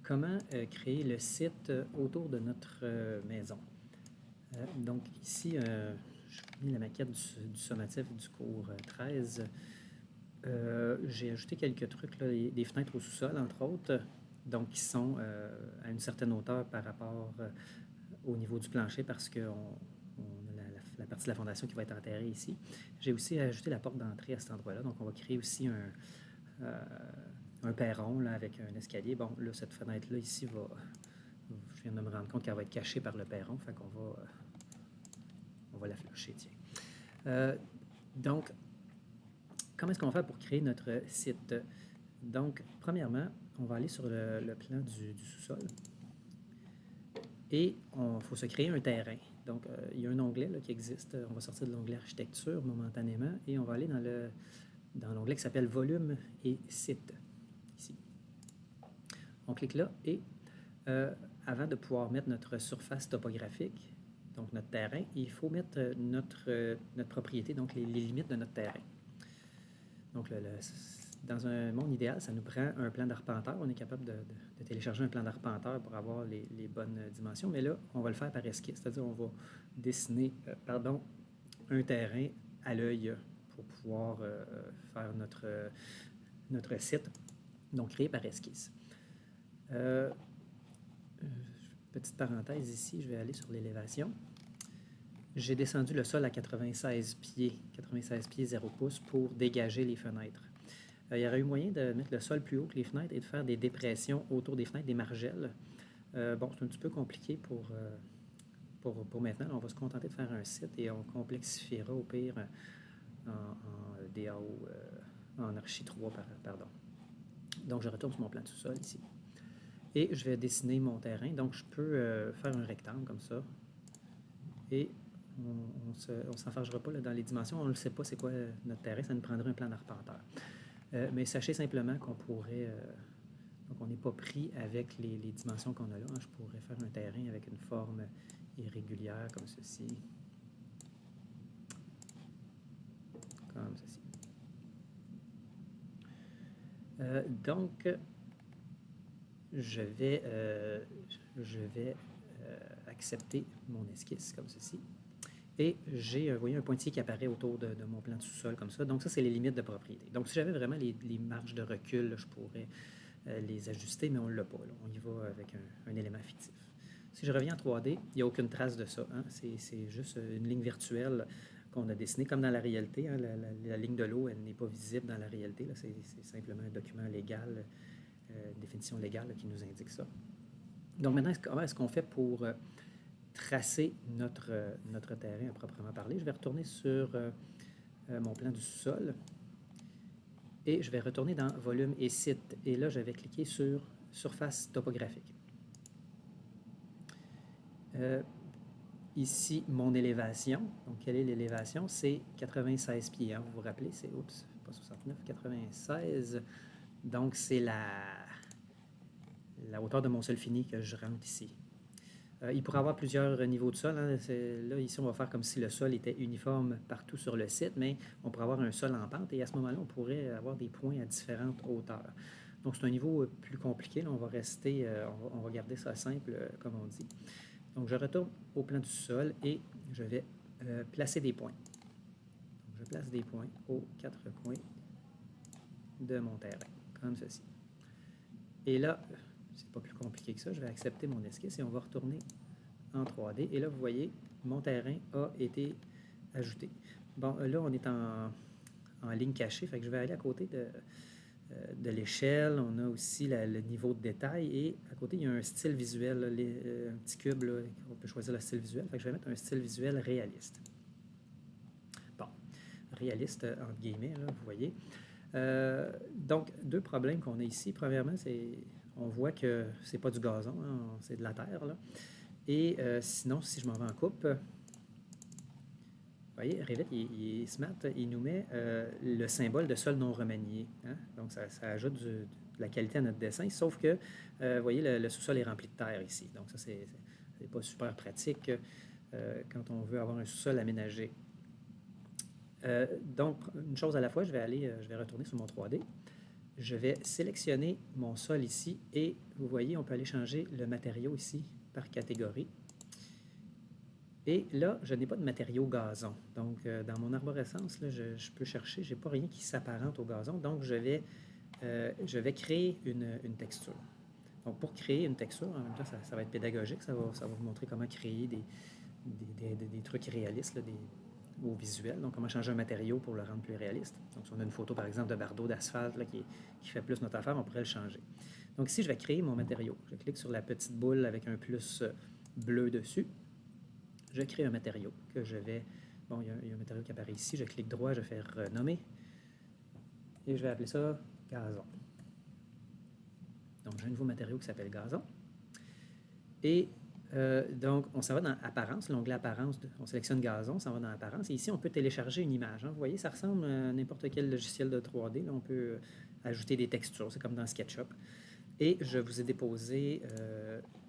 comment créer le site autour de notre maison. Donc ici, je vous mis la maquette du sommatif du cours 13. J'ai ajouté quelques trucs, là, des fenêtres au sous-sol, entre autres, donc qui sont à une certaine hauteur par rapport au niveau du plancher parce qu'on a la partie de la fondation qui va être enterrée ici. J'ai aussi ajouté la porte d'entrée à cet endroit-là, donc on va créer aussi un perron là, avec un escalier. Bon, là, cette fenêtre-là ici je viens de me rendre compte qu'elle va être cachée par le perron, fait qu'on va la flusher, tiens. Donc, comment est-ce qu'on fait pour créer notre site? Donc, premièrement, on va aller sur le plan du sous-sol et il faut se créer un terrain. Donc, il y a un onglet là, qui existe. On va sortir de l'onglet architecture momentanément et on va aller dans l'onglet qui s'appelle volume et site, ici. On clique là et avant de pouvoir mettre notre surface topographique, donc notre terrain, il faut mettre notre propriété, donc les limites de notre terrain. Donc, dans un monde idéal, ça nous prend un plan d'arpenteur. On est capable de télécharger un plan d'arpenteur pour avoir les bonnes dimensions, mais là, on va le faire par esquisse, c'est-à-dire on va dessiner un terrain à l'œil pour pouvoir faire notre site, donc créé par esquisse. Petite parenthèse ici, je vais aller sur l'élévation. J'ai descendu le sol à 96 pieds 0 pouces pour dégager les fenêtres. Il y aurait eu moyen de mettre le sol plus haut que les fenêtres et de faire des dépressions autour des fenêtres, des margelles. Bon, c'est un petit peu compliqué pour maintenant. On va se contenter de faire un site et on complexifiera au pire en DAO, en Archi 3, pardon. Donc, je retourne sur mon plan de sous-sol ici. Et je vais dessiner mon terrain. Donc, je peux faire un rectangle comme ça. Et on ne s'enfargera pas là, dans les dimensions. On ne sait pas c'est quoi notre terrain. Ça nous prendrait un plan d'arpenteur. Mais sachez simplement qu'on pourrait... donc, on n'est pas pris avec les dimensions qu'on a là. Je pourrais faire un terrain avec une forme irrégulière comme ceci. Comme ceci. Donc, je vais accepter mon esquisse comme ceci. Et j'ai, vous voyez, un pointillé qui apparaît autour de mon plan de sous-sol comme ça. Donc, ça, c'est les limites de propriété. Donc, si j'avais vraiment les marges de recul, là, je pourrais les ajuster, mais on ne l'a pas. Là. On y va avec un élément fictif. Si je reviens en 3D, il n'y a aucune trace de ça. Hein? C'est juste une ligne virtuelle qu'on a dessinée, comme dans la réalité. Hein? La ligne de l'eau, elle n'est pas visible dans la réalité. C'est simplement un document légal, une définition légale là, qui nous indique ça. Donc, maintenant, comment est-ce qu'on fait pour tracer notre terrain à proprement parler? Je vais retourner sur mon plan du sous-sol et je vais retourner dans volume et site. Et là, je vais cliquer sur surface topographique. Ici, mon élévation. Donc, quelle est l'élévation? C'est 96 pieds. Hein? Vous vous rappelez, c'est, oups, pas 69, 96. Donc, c'est la hauteur de mon sol fini que je rentre ici. Il pourrait y avoir plusieurs niveaux de sol. Hein. Là, ici, on va faire comme si le sol était uniforme partout sur le site, mais on pourrait avoir un sol en pente et à ce moment-là, on pourrait avoir des points à différentes hauteurs. Donc, c'est un niveau plus compliqué. Là, on va rester, on va garder ça simple, comme on dit. Donc, je retourne au plan du sol et je vais placer des points. Donc, je place des points aux 4 coins de mon terrain, comme ceci. Et là, c'est pas plus compliqué que ça. Je vais accepter mon esquisse et on va retourner en 3D. Et là, vous voyez, mon terrain a été ajouté. Bon, là, on est en ligne cachée, fait que je vais aller à côté de l'échelle. On a aussi le niveau de détail et à côté, il y a un style visuel, un petit cube, là, on peut choisir le style visuel. Fait que je vais mettre un style visuel réaliste. Bon, réaliste entre guillemets, là, vous voyez. Donc, deux problèmes qu'on a ici. Premièrement, on voit que c'est pas du gazon, hein, c'est de la terre. Là. Et sinon, si je m'en vais en coupe, vous voyez, Revit, il est smart, il nous met le symbole de sol non remanié. Hein? Donc, ça ajoute de la qualité à notre dessin, sauf que, vous voyez, le sous-sol est rempli de terre ici. Donc, ça, c'est pas super pratique quand on veut avoir un sous-sol aménagé. Donc, une chose à la fois, je vais retourner sur mon 3D. je vais sélectionner mon sol ici et vous voyez, on peut aller changer le matériau ici par catégorie. Et là, je n'ai pas de matériau gazon. Donc, dans mon arborescence, là, je peux chercher, je n'ai pas rien qui s'apparente au gazon. Donc, je vais créer une texture. Donc, pour créer une texture, en même temps, ça va être pédagogique, ça va vous montrer comment créer des trucs réalistes, là, au visuel. Donc, comment changer un matériau pour le rendre plus réaliste. Donc, si on a une photo, par exemple, de bardeau d'asphalte qui fait plus notre affaire, on pourrait le changer. Donc, ici, je vais créer mon matériau. Je clique sur la petite boule avec un plus bleu dessus. Je crée un matériau que je vais... Bon, il y a un matériau qui apparaît ici. Je clique droit, je fais renommer. Et je vais appeler ça gazon. Donc, j'ai un nouveau matériau qui s'appelle gazon. Et donc, on s'en va dans Apparence, l'onglet Apparence. On sélectionne gazon, on s'en va dans Apparence. Et ici, on peut télécharger une image. Hein. Vous voyez, ça ressemble à n'importe quel logiciel de 3D. Là, on peut ajouter des textures. C'est comme dans SketchUp. Et je vous ai déposé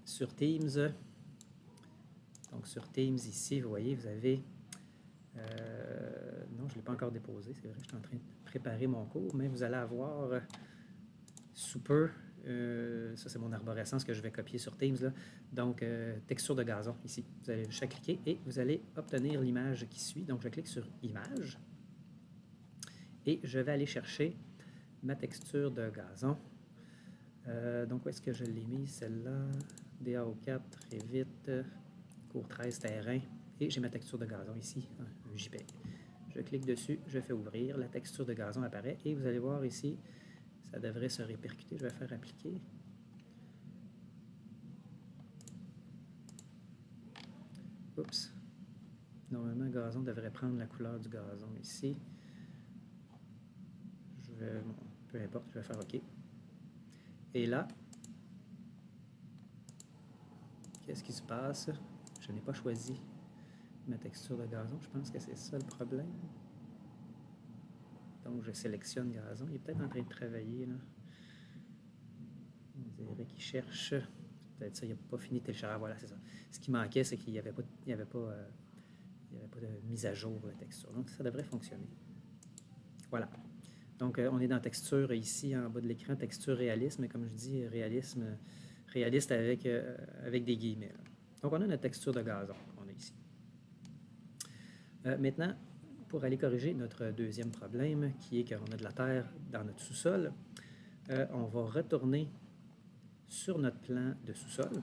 sur Teams. Donc, sur Teams, ici, vous voyez, vous avez... non, je ne l'ai pas encore déposé. C'est vrai, je suis en train de préparer mon cours, mais vous allez avoir sous peu... ça, c'est mon arborescence que je vais copier sur Teams. Là. Donc, texture de gazon, ici. Vous allez juste cliquer et vous allez obtenir l'image qui suit. Donc, je clique sur Image. Et je vais aller chercher ma texture de gazon. Donc, où est-ce que je l'ai mis, celle-là? DAO4, très vite. Cours 13, terrain. Et j'ai ma texture de gazon ici, un JPEG. Je clique dessus, je fais ouvrir. La texture de gazon apparaît. Et vous allez voir ici, ça devrait se répercuter. Je vais faire appliquer. Oups. Normalement, le gazon devrait prendre la couleur du gazon ici. Bon, peu importe, je vais faire OK. Et là, qu'est-ce qui se passe? Je n'ai pas choisi ma texture de gazon. Je pense que c'est ça le problème. Donc, je sélectionne gazon. Il est peut-être en train de travailler, là. On dirait qu'il cherche. Peut-être ça, il n'a pas fini de télécharger. Voilà, c'est ça. Ce qui manquait, c'est qu'il n'y avait pas de mise à jour de la texture. Donc, ça devrait fonctionner. Voilà. Donc, on est dans texture ici, en bas de l'écran, texture réalisme. Mais comme je dis, réaliste avec des guillemets. Là. Donc, on a notre texture de gazon qu'on a ici. Maintenant, pour aller corriger notre deuxième problème, qui est qu'on a de la terre dans notre sous-sol, on va retourner sur notre plan de sous-sol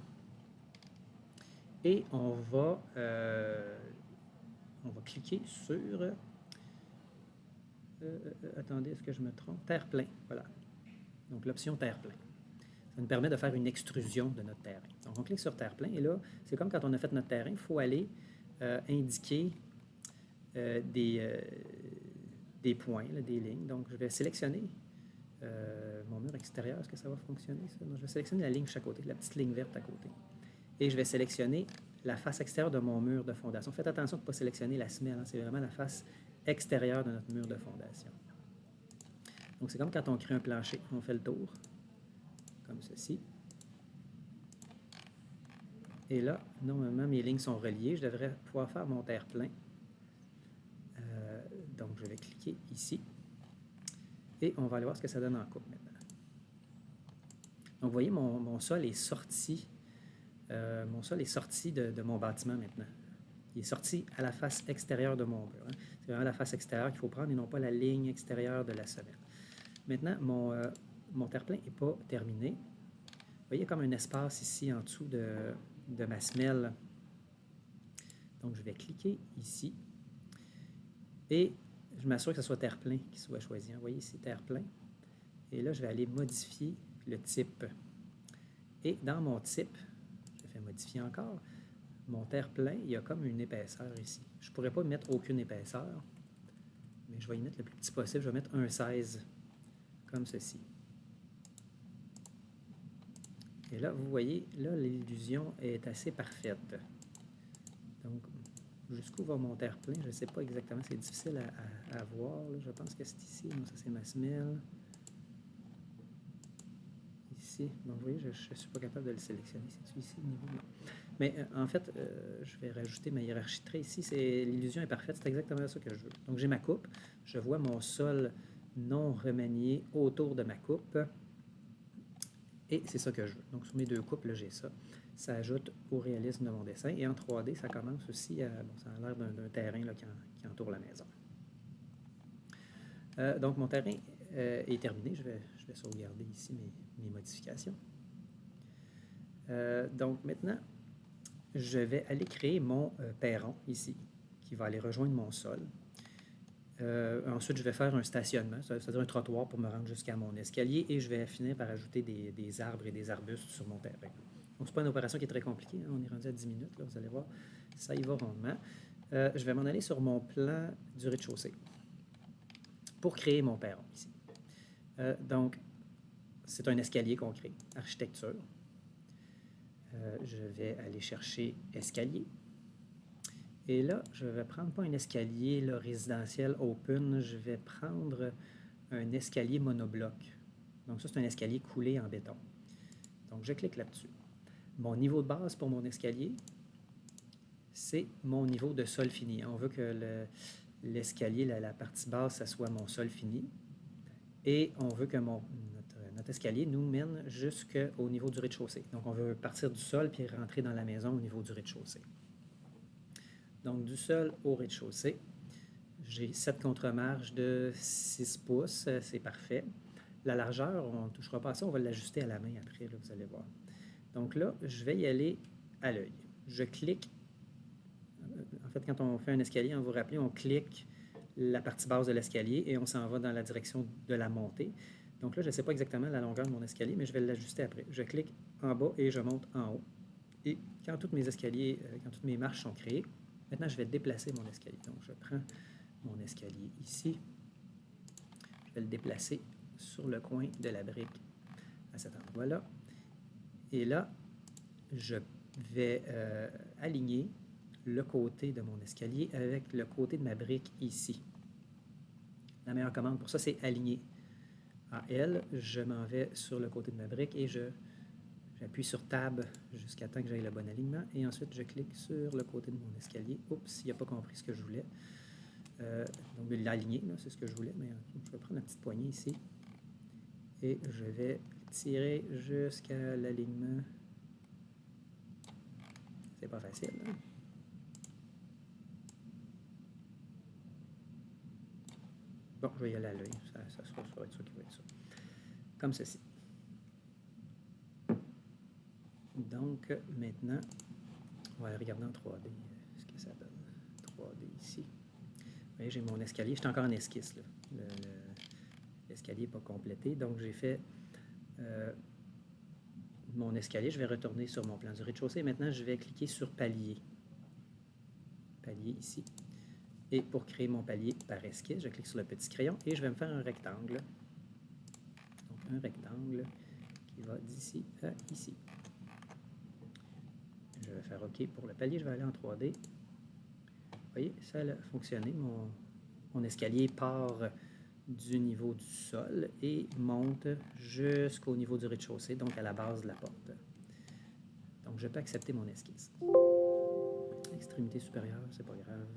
et on va cliquer sur... attendez, est-ce que je me trompe? Terre-plein, voilà. Donc, l'option terre-plein. Ça nous permet de faire une extrusion de notre terrain. Donc, on clique sur terre-plein et là, c'est comme quand on a fait notre terrain, il faut aller indiquer des points, là, des lignes. Donc, je vais sélectionner mon mur extérieur. Est-ce que ça va fonctionner, ça? Donc, je vais sélectionner la ligne de chaque côté, la petite ligne verte à côté. Et je vais sélectionner la face extérieure de mon mur de fondation. Faites attention de ne pas sélectionner la semelle. Hein, c'est vraiment la face extérieure de notre mur de fondation. Donc, c'est comme quand on crée un plancher. On fait le tour, comme ceci. Et là, normalement, mes lignes sont reliées. Je devrais pouvoir faire mon terre-plein. Donc, je vais cliquer ici. Et on va aller voir ce que ça donne en coupe maintenant. Donc, vous voyez, mon sol est sorti. Mon sol est sorti de mon bâtiment maintenant. Il est sorti à la face extérieure de mon mur. Hein. C'est vraiment la face extérieure qu'il faut prendre et non pas la ligne extérieure de la semelle. Maintenant, mon terre-plein n'est pas terminé. Vous voyez, il y a comme un espace ici en dessous de ma semelle. Donc, je vais cliquer ici. Et je m'assure que ce soit terre-plein qui soit choisi. Vous voyez ici, terre-plein. Et là, je vais aller modifier le type. Et dans mon type, je vais modifier encore. Mon terre-plein, il y a comme une épaisseur ici. Je ne pourrais pas mettre aucune épaisseur, mais je vais y mettre le plus petit possible. Je vais mettre 1,16, comme ceci. Et là, vous voyez, là, l'illusion est assez parfaite. Donc, jusqu'où va mon terre-plein? Je ne sais pas exactement, c'est difficile à voir. Là. Je pense que c'est ici. Non, ça, c'est ma semelle. Ici. Donc, vous voyez, je ne suis pas capable de le sélectionner. C'est-tu ici, le niveau? Non. Mais en fait, je vais rajouter ma hiérarchie de traits ici. L'illusion est parfaite. C'est exactement ça que je veux. Donc, j'ai ma coupe. Je vois mon sol non remanié autour de ma coupe. Et c'est ça que je veux. Donc, sur mes deux coupes, là, j'ai ça. Ça ajoute au réalisme de mon dessin. Et en 3D, ça commence aussi à... Bon, ça a l'air d'un terrain là, qui entoure la maison. Donc, mon terrain est terminé. Je vais sauvegarder ici mes modifications. Donc, maintenant, je vais aller créer mon perron ici, qui va aller rejoindre mon sol. Ensuite, je vais faire un stationnement, c'est-à-dire un trottoir pour me rendre jusqu'à mon escalier, et je vais finir par ajouter des arbres et des arbustes sur mon terrain. Donc, ce n'est pas une opération qui est très compliquée, hein. On est rendu à 10 minutes, là, vous allez voir, ça y va rondement. Je vais m'en aller sur mon plan du rez-de-chaussée pour créer mon perron ici. Donc, c'est un escalier qu'on crée, architecture. Je vais aller chercher escalier. Et là, je ne vais prendre pas un escalier là, résidentiel open, je vais prendre un escalier monobloc. Donc ça, c'est un escalier coulé en béton. Donc je clique là-dessus. Mon niveau de base pour mon escalier, c'est mon niveau de sol fini. On veut que l'escalier, la partie basse, ça soit mon sol fini. Et on veut que notre escalier nous mène jusqu'au niveau du rez-de-chaussée. Donc on veut partir du sol puis rentrer dans la maison au niveau du rez-de-chaussée. Donc, du sol au rez-de-chaussée, j'ai cette contre-marge de 6 pouces, c'est parfait. La largeur, on ne touchera pas à ça, on va l'ajuster à la main après, là, vous allez voir. Donc là, je vais y aller à l'œil. Je clique, en fait, quand on fait un escalier, vous vous rappelez, on clique la partie basse de l'escalier et on s'en va dans la direction de la montée. Donc là, je ne sais pas exactement la longueur de mon escalier, mais je vais l'ajuster après. Je clique en bas et je monte en haut. Et quand tous mes escaliers, quand toutes mes marches sont créées, maintenant, je vais déplacer mon escalier. Donc, je prends mon escalier ici. Je vais le déplacer sur le coin de la brique à cet endroit-là. Et là, je vais aligner le côté de mon escalier avec le côté de ma brique ici. La meilleure commande pour ça, c'est aligner. À L, je m'en vais sur le côté de ma brique et j'appuie sur Tab jusqu'à temps que j'aille le bon alignement. Et ensuite, je clique sur le côté de mon escalier. Oups, il n'a pas compris ce que je voulais. Donc, l'aligner, c'est ce que je voulais. Mais je vais prendre la petite poignée ici. Et je vais tirer jusqu'à l'alignement. C'est pas facile, hein? Bon, je vais y aller à l'œil. Ça va être ça qui va être ça. Comme ceci. Donc, maintenant, on va aller regarder en 3D ce que ça donne. 3D ici. Vous voyez, j'ai mon escalier. Je suis encore en esquisse, là. L'escalier n'est pas complété. Donc, j'ai fait mon escalier. Je vais retourner sur mon plan du rez-de-chaussée. Maintenant, je vais cliquer sur palier. Palier ici. Et pour créer mon palier par esquisse, je clique sur le petit crayon et je vais me faire un rectangle. Donc, un rectangle qui va d'ici à ici. Je vais faire OK pour le palier. Je vais aller en 3D. Vous voyez, ça a fonctionné. Mon escalier part du niveau du sol et monte jusqu'au niveau du rez-de-chaussée, donc à la base de la porte. Donc, je peux accepter mon esquisse. Extrémité supérieure, c'est pas grave.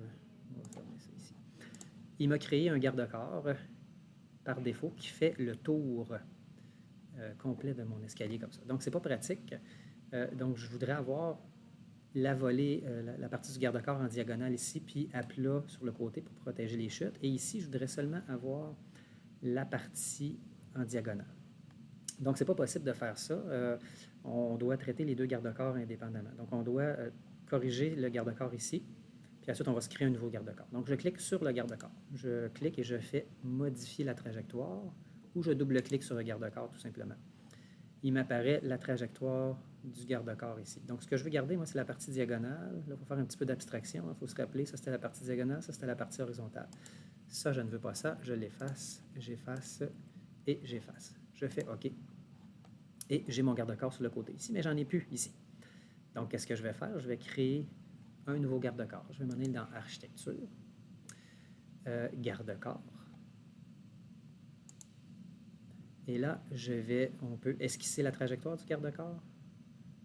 On va fermer ça ici. Il m'a créé un garde-corps par défaut qui fait le tour complet de mon escalier comme ça. Donc, c'est pas pratique. Donc, je voudrais avoir la volée, la partie du garde-corps en diagonale ici, puis à plat sur le côté pour protéger les chutes. Et ici, je voudrais seulement avoir la partie en diagonale. Donc, ce n'est pas possible de faire ça. On doit traiter les deux garde-corps indépendamment. Donc, on doit corriger le garde-corps ici, puis ensuite, on va se créer un nouveau garde-corps. Donc, je clique sur le garde-corps. Je clique et je fais modifier la trajectoire, ou je double-clique sur le garde-corps tout simplement. Il m'apparaît la trajectoire du garde-corps ici. Donc, ce que je veux garder, moi, c'est la partie diagonale. Là, il faut faire un petit peu d'abstraction. Il faut se rappeler, ça, c'était la partie diagonale, ça, c'était la partie horizontale. Ça, je ne veux pas ça. Je l'efface, j'efface et j'efface. Je fais OK. Et j'ai mon garde-corps sur le côté ici, mais j'en ai plus ici. Donc, qu'est-ce que je vais faire? Je vais créer un nouveau garde-corps. Je vais m'en aller dans Architecture, garde-corps. Et là, on peut esquisser la trajectoire du garde-corps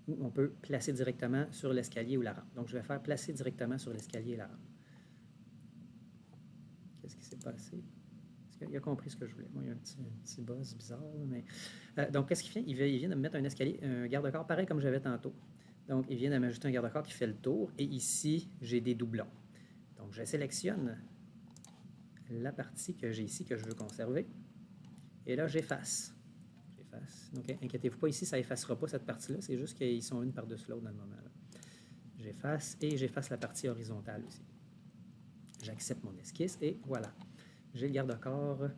ou on peut placer directement sur l'escalier ou la rampe. Donc, je vais faire placer directement sur l'escalier et la rampe. Qu'est-ce qui s'est passé? Il a compris ce que je voulais. Moi, il y a un petit buzz bizarre, là, mais... donc, qu'est-ce qu'il fait? Il vient de me mettre un escalier, un garde-corps, pareil comme j'avais tantôt. Donc, il vient de m'ajouter un garde-corps qui fait le tour. Et ici, j'ai des doublons. Donc, je sélectionne la partie que j'ai ici, que je veux conserver. Et là, j'efface. Donc, inquiétez-vous pas, ici, ça n'effacera pas cette partie-là. C'est juste qu'ils sont une par-dessus l'autre dans le moment. J'efface et j'efface la partie horizontale aussi. J'accepte mon esquisse et voilà. J'ai le garde-corps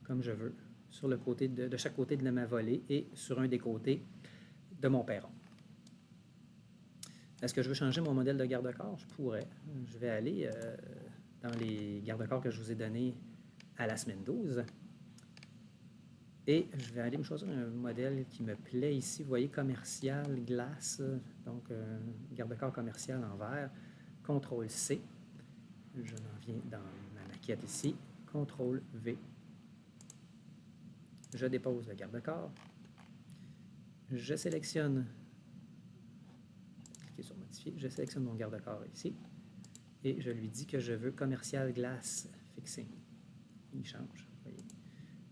comme je veux, sur le côté de chaque côté de ma volée et sur un des côtés de mon perron. Est-ce que je veux changer mon modèle de garde-corps? Je pourrais. Je vais aller dans les garde-corps que je vous ai donnés à la semaine 12. Et je vais aller me choisir un modèle qui me plaît ici. Vous voyez, commercial, glace. Donc, garde-corps commercial en vert. CTRL-C. Je m'en viens dans ma maquette ici. CTRL-V. Je dépose le garde-corps. Je sélectionne, cliquez sur modifier, je sélectionne mon garde-corps ici et je lui dis que je veux commercial glass fixing. Il change, vous voyez.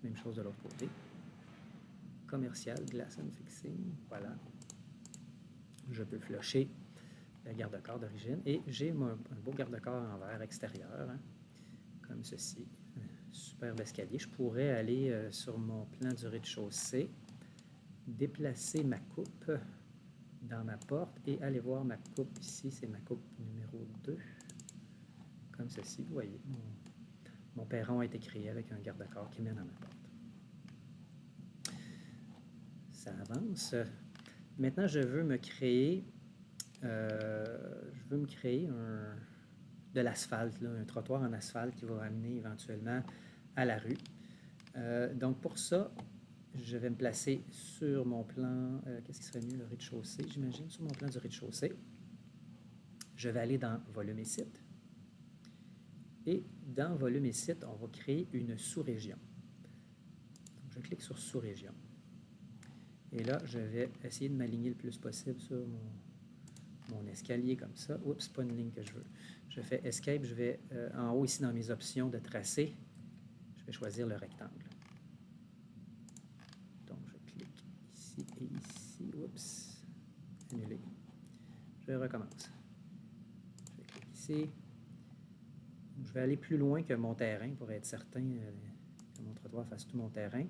Même chose de l'autre côté. Commercial glass and fixing, voilà. Je peux flusher le garde-corps d'origine et j'ai un beau garde-corps en verre extérieur, hein, comme ceci. Superbe escalier. Je pourrais aller sur mon plan du rez-de-chaussée, déplacer ma coupe dans ma porte et aller voir ma coupe ici, c'est ma coupe numéro 2, comme ceci, vous voyez, mon perron a été créé avec un garde-corps qui mène à ma porte. Ça avance. Maintenant, je veux me créer de l'asphalte, un trottoir en asphalte qui va amener éventuellement à la rue. Donc pour ça, je vais me placer sur mon plan, qu'est-ce qui serait mieux, le rez-de-chaussée, j'imagine, sur mon plan du rez-de-chaussée. Je vais aller dans Volume et site. Et dans Volume et site, on va créer une sous-région. Donc, je clique sur Sous-région. Et là, je vais essayer de m'aligner le plus possible sur mon escalier comme ça. Oups, pas une ligne que je veux. Je fais Escape, je vais en haut ici dans mes options de tracé, je vais choisir le rectangle. Donc, je clique ici et ici. Oups, annuler. Je recommence. Je clique ici. Je vais aller plus loin que mon terrain pour être certain que mon trottoir fasse tout mon terrain.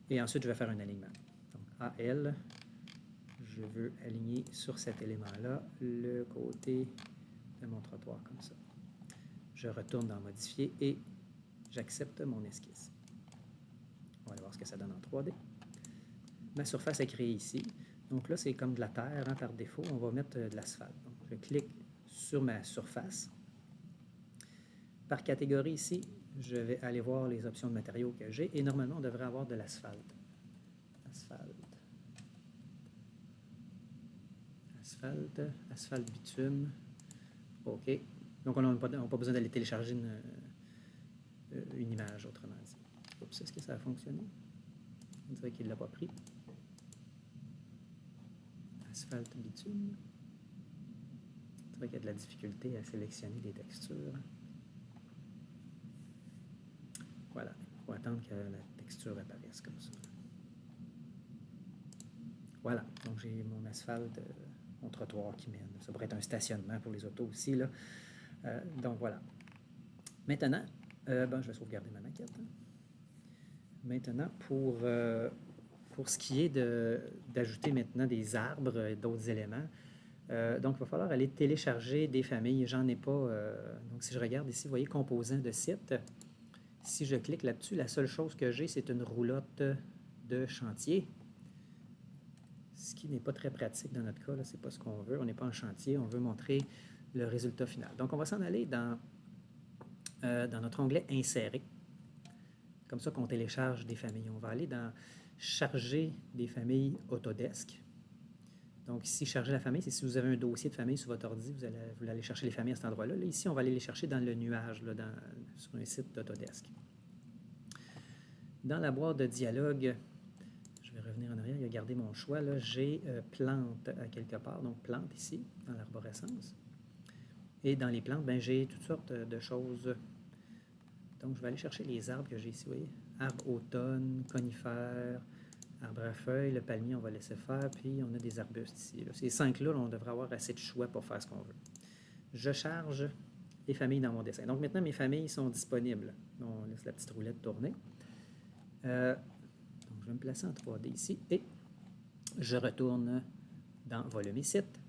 Et ensuite, je vais faire un alignement. Donc, AL, je veux aligner sur cet élément-là le côté de mon trottoir comme ça. Je retourne dans Modifier et j'accepte mon esquisse. On va aller voir ce que ça donne en 3D. Ma surface est créée ici. Donc là, c'est comme de la terre, hein, par défaut. On va mettre de l'asphalte. Donc, je clique sur ma surface. Par catégorie ici, je vais aller voir les options de matériaux que j'ai et normalement, on devrait avoir de l'asphalte. Asphalte bitume. OK. Donc, on n'a pas besoin d'aller télécharger une image, autrement dit. Oups, est-ce que ça a fonctionné? On dirait qu'il ne l'a pas pris. Asphalte bitume. C'est vrai qu'il y a de la difficulté à sélectionner des textures. Voilà, il faut attendre que la texture apparaisse comme ça. Voilà, donc j'ai mon asphalte, mon trottoir qui mène. Ça pourrait être un stationnement pour les autos aussi, là. Donc voilà. Maintenant, je vais sauvegarder ma maquette. Hein. Maintenant, pour ce qui est d'ajouter maintenant des arbres et d'autres éléments, donc il va falloir aller télécharger des familles. J'en ai pas. Donc si je regarde ici, vous voyez, composants de site. Si je clique là-dessus, la seule chose que j'ai, c'est une roulotte de chantier. Ce qui n'est pas très pratique dans notre cas, ce n'est pas ce qu'on veut. On n'est pas en chantier, on veut montrer le résultat final. Donc, on va s'en aller dans notre onglet « Insérer ». Comme ça qu'on télécharge des familles. On va aller dans « Charger des familles Autodesk ». Donc, ici, charger la famille, c'est si vous avez un dossier de famille sur votre ordi, vous allez aller chercher les familles à cet endroit-là. Là, ici, on va aller les chercher dans le nuage, là, sur un site d'Autodesk. Dans la boîte de dialogue, je vais revenir en arrière, il a gardé mon choix. J'ai plantes à quelque part, donc plantes ici, dans l'arborescence. Et dans les plantes, j'ai toutes sortes de choses Donc, je vais aller chercher les arbres que j'ai ici. Vous voyez, arbres automne, conifères, arbres à feuilles, le palmier, on va laisser faire, puis on a des arbustes ici. Là. Ces 5-là, on devrait avoir assez de choix pour faire ce qu'on veut. Je charge les familles dans mon dessin. Donc, maintenant, mes familles sont disponibles. On laisse la petite roulette tourner. Donc, je vais me placer en 3D ici et je retourne dans volume et site.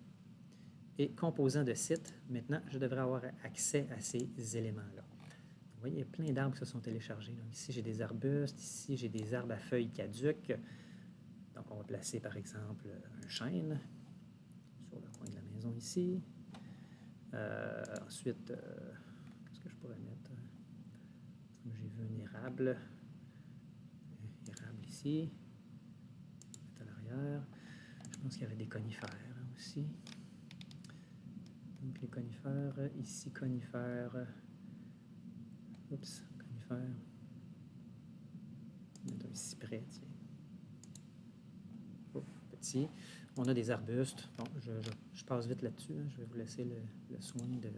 Et composant de site, maintenant, je devrais avoir accès à ces éléments-là. Vous voyez, il y a plein d'arbres qui se sont téléchargés. Donc, ici, j'ai des arbustes. Ici, j'ai des arbres à feuilles caduques. Donc, on va placer, par exemple, un chêne sur le coin de la maison ici. Ensuite, qu'est-ce que je pourrais mettre? J'ai vu un érable. Un érable ici. À l'arrière. Je pense qu'il y avait des conifères aussi. Donc, les conifères. Ici, conifères. Oups, conifères. On va mettre un cyprès, tiens. Oh, petit. On a des arbustes. Bon, je passe vite là-dessus. Hein. Je vais vous laisser le soin de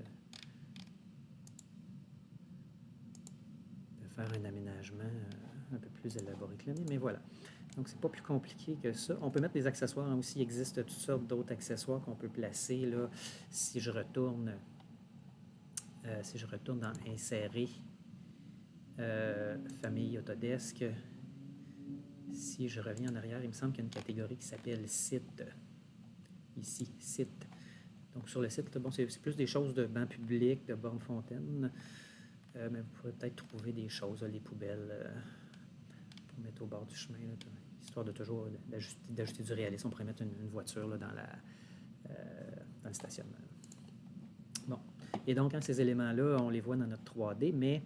faire un aménagement un peu plus élaboré que le mien, mais voilà. Donc, c'est pas plus compliqué que ça. On peut mettre des accessoires. Hein, aussi, il existe toutes sortes d'autres accessoires qu'on peut placer. Là, si je retourne dans Insérer, Famille Autodesk, si je reviens en arrière, il me semble qu'il y a une catégorie qui s'appelle Site. Ici, Site. Donc, sur le site, bon, c'est plus des choses de bancs publics, de bornes fontaines, mais vous pourrez peut-être trouver des choses, là, les poubelles, pour mettre au bord du chemin, là, histoire de toujours d'ajouter du réalisme. On pourrait mettre une voiture là, dans le stationnement. Bon. Et donc, hein, ces éléments-là, on les voit dans notre 3D, mais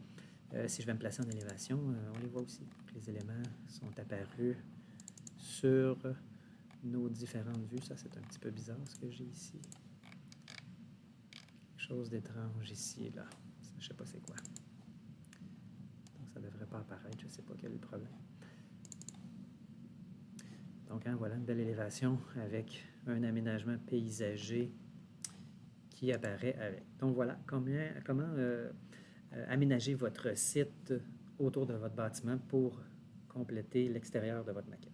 si je vais me placer en élévation, on les voit aussi. Donc, les éléments sont apparus sur nos différentes vues. Ça, c'est un petit peu bizarre ce que j'ai ici. Quelque chose d'étrange ici, là. Ça, je ne sais pas c'est quoi. Donc, ça ne devrait pas apparaître. Je ne sais pas quel est le problème. Donc, hein, voilà une belle élévation avec un aménagement paysager qui apparaît avec. Donc, voilà comment aménager votre site autour de votre bâtiment pour compléter l'extérieur de votre maquette.